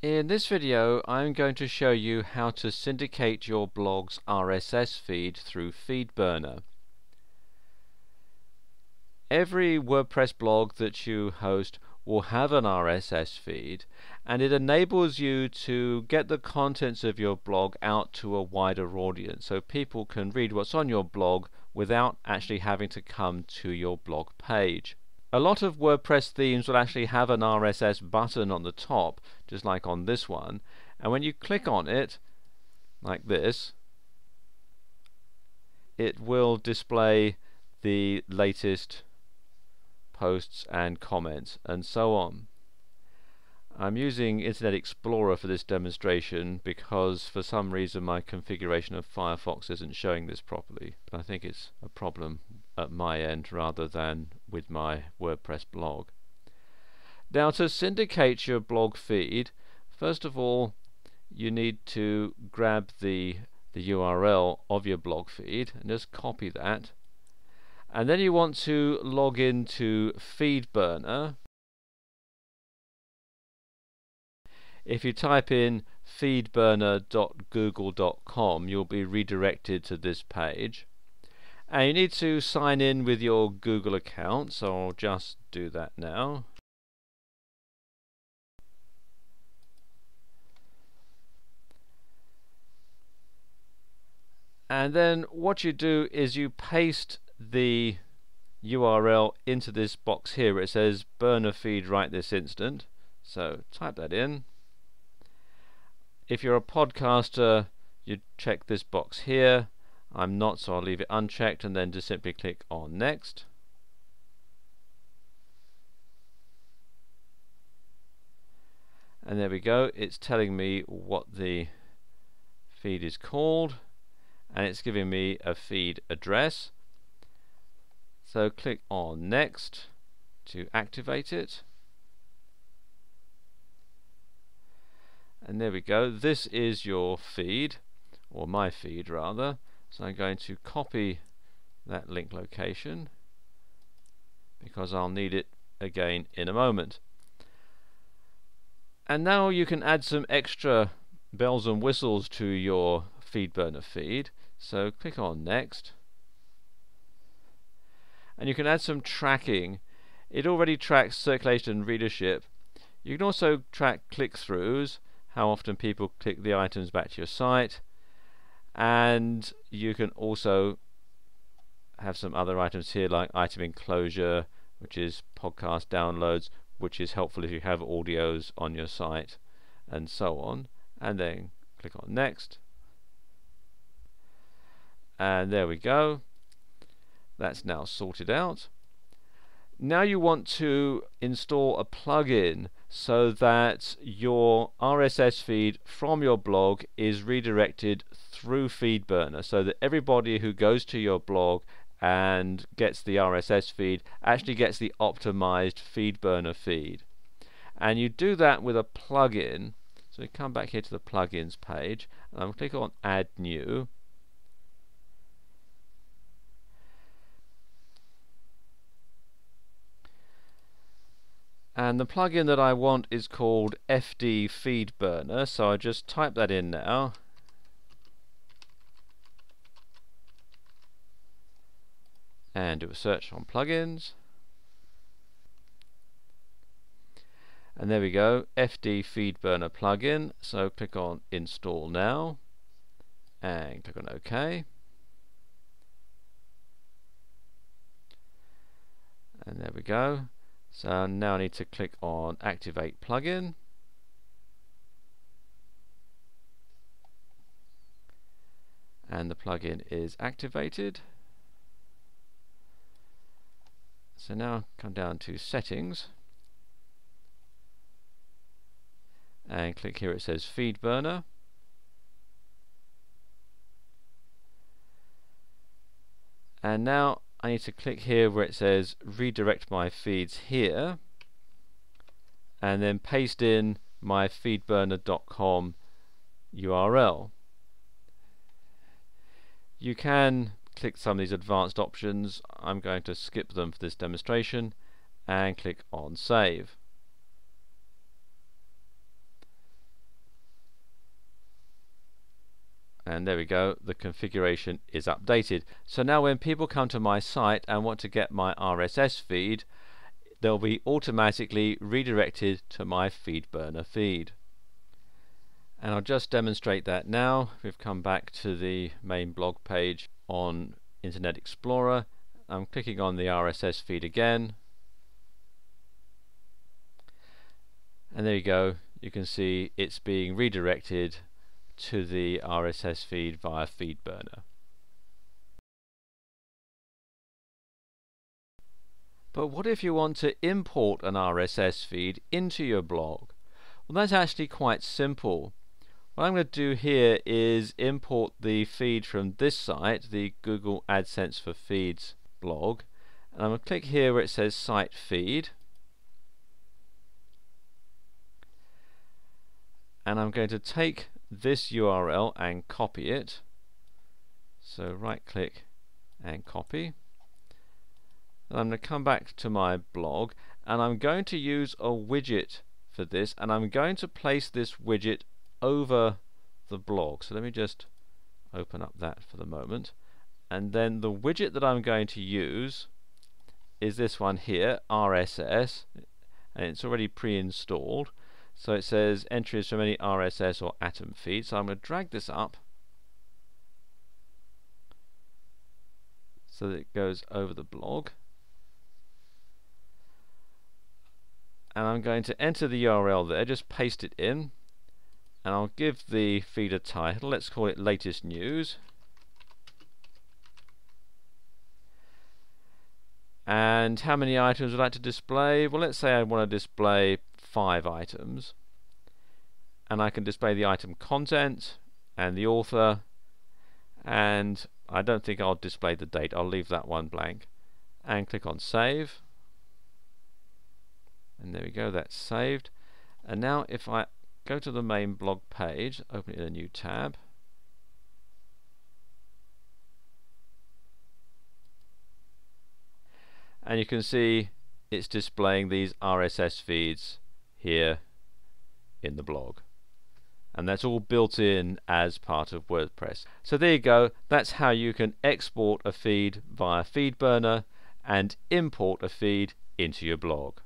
In this video, I'm going to show you how to syndicate your blog's RSS feed through Feedburner. Every WordPress blog that you host will have an RSS feed, and it enables you to get the contents of your blog out to a wider audience, so people can read what's on your blog without actually having to come to your blog page. A lot of WordPress themes will actually have an RSS button on the top, just like on this one, and when you click on it, like this, it will display the latest posts and comments and so on. I'm using Internet Explorer for this demonstration because for some reason my configuration of Firefox isn't showing this properly, but I think it's a problem at my end rather than with my WordPress blog. Now, to syndicate your blog feed, first of all you need to grab the URL of your blog feed and just copy that, and then you want to log into Feedburner. If you type in feedburner.google.com, you'll be redirected to this page, and you need to sign in with your Google account, so I'll just do that now. And then what you do is you paste the URL into this box here where it says burner feed right this instant, so type that in. If you're a podcaster, you check this box here. I'm not, so I'll leave it unchecked, and then just simply click on next. And there we go, it's telling me what the feed is called, and it's giving me a feed address. So click on next to activate it. And there we go, this is your feed, or my feed rather. So I'm going to copy that link location because I'll need it again in a moment. And now you can add some extra bells and whistles to your Feedburner feed. So click on next, and you can add some tracking. It already tracks circulation and readership. You can also track click-throughs, how often people click the items back to your site, and you can also have some other items here like item enclosure, which is podcast downloads, which is helpful if you have audios on your site, and so on. And then click on next, and there we go, that's now sorted out. Now you want to install a plugin so that your RSS feed from your blog is redirected through Feedburner, so that everybody who goes to your blog and gets the RSS feed actually gets the optimized Feedburner feed. And you do that with a plugin. So you come back here to the plugins page, and I'm click on add new. And the plugin that I want is called FD Feedburner, so I just type that in now. And do a search on plugins. And there we go, FD Feedburner plugin. So click on install now, and click on OK. And there we go. So now I need to click on activate plugin, and the plugin is activated. So now come down to settings and click here, it says Feedburner, and now I need to click here where it says redirect my feeds here, and then paste in my feedburner.com URL. You can click some of these advanced options. I'm going to skip them for this demonstration and click on save. And there we go, the configuration is updated. So now when people come to my site and want to get my RSS feed, they'll be automatically redirected to my Feedburner feed. And I'll just demonstrate that now. We've come back to the main blog page on Internet Explorer. I'm clicking on the RSS feed again. And there you go, you can see it's being redirected to the RSS feed via Feedburner. But what if you want to import an RSS feed into your blog? Well, that's actually quite simple. What I'm going to do here is import the feed from this site, the Google AdSense for Feeds blog, and I'm going to click here where it says Site Feed, and I'm going to take this URL and copy it. So right click and copy, and I'm going to come back to my blog, and I'm going to use a widget for this, and I'm going to place this widget over the blog. So let me just open up that for the moment, and then the widget that I'm going to use is this one here, RSS, and it's already pre-installed. So it says entries from any RSS or Atom feed. So I'm going to drag this up so that it goes over the blog, and I'm going to enter the URL there, just paste it in, and I'll give the feed a title. Let's call it Latest News. And how many items would I like to display? Well, let's say I want to display 5 items, and I can display the item content and the author, and I don't think I'll display the date. I'll leave that one blank and click on Save, and there we go, that's saved. And now if I go to the main blog page, open it in a new tab, and you can see it's displaying these RSS feeds here in the blog, and that's all built in as part of WordPress. So there you go, that's how you can export a feed via Feedburner and import a feed into your blog.